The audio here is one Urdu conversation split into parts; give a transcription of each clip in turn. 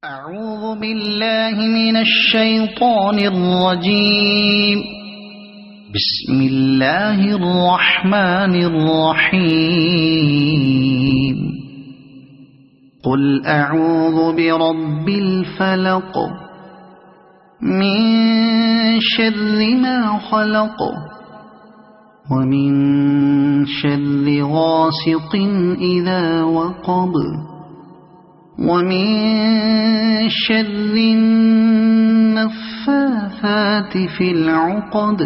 أعوذ بالله من الشيطان الرجيم. بسم الله الرحمن الرحيم. قل أعوذ برب الفلق من شر ما خلق ومن شر غاسق إذا وقب ومن شر النفاثات في العقد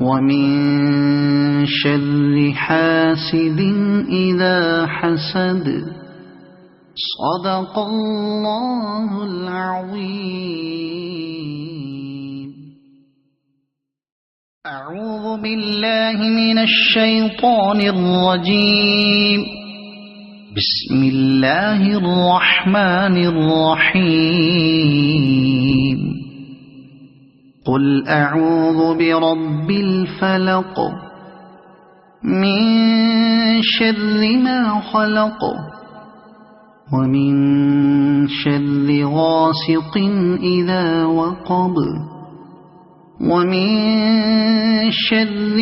ومن شر حاسد إذا حسد. صدق الله العظيم. أعوذ بالله من الشيطان الرجيم. بسم الله الرحمن الرحيم. قل أعوذ برب الفلق من شر ما خلق ومن شر غاسق إذا وقب ومن شر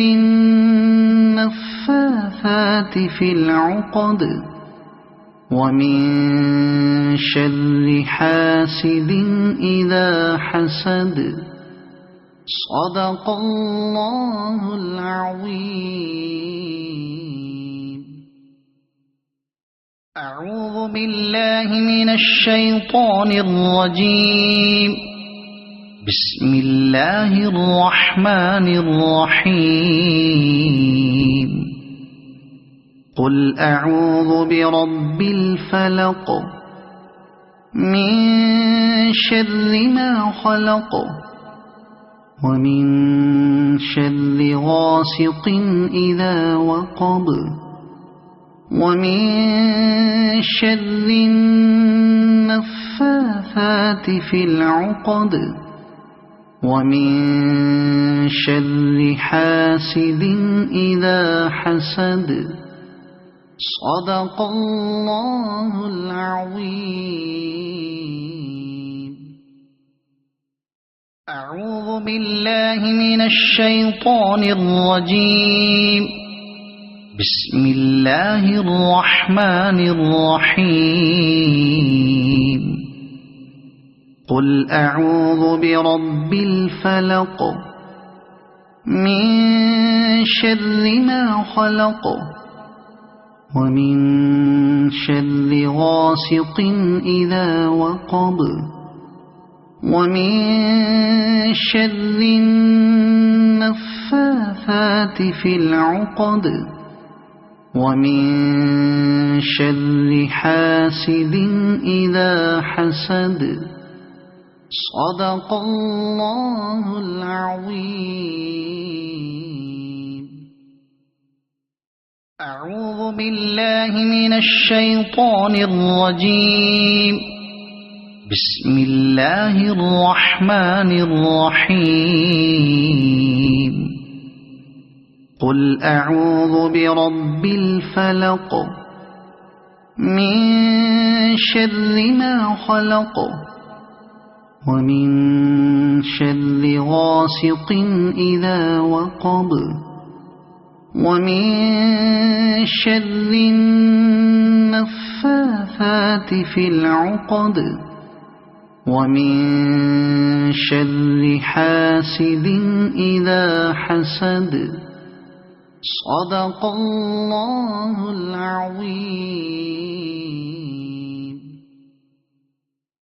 النفاثات في العقد ومن شر حاسد إذا حسد. صدق الله العظيم. أعوذ بالله من الشيطان الرجيم. بسم الله الرحمن الرحيم. قل أعوذ برب الفلق من شر ما خلق ومن شر غاسق إذا وقب ومن شر النفاثات في العقد ومن شر حاسد إذا حسد. صدق الله العظيم. أعوذ بالله من الشيطان الرجيم. بسم الله الرحمن الرحيم. قل أعوذ برب الفلق من شر ما خلق ومن شر غاسق إذا وقب ومن شر النفاثات في العقد ومن شر حاسد إذا حسد. صدق الله العظيم. أعوذ بالله من الشيطان الرجيم. بسم الله الرحمن الرحيم. قل أعوذ برب الفلق من شر ما خلق ومن شر غاسق إذا وقب ومن شر النفاثات في العقد ومن شر حاسد إذا حسد. صدق الله العظيم.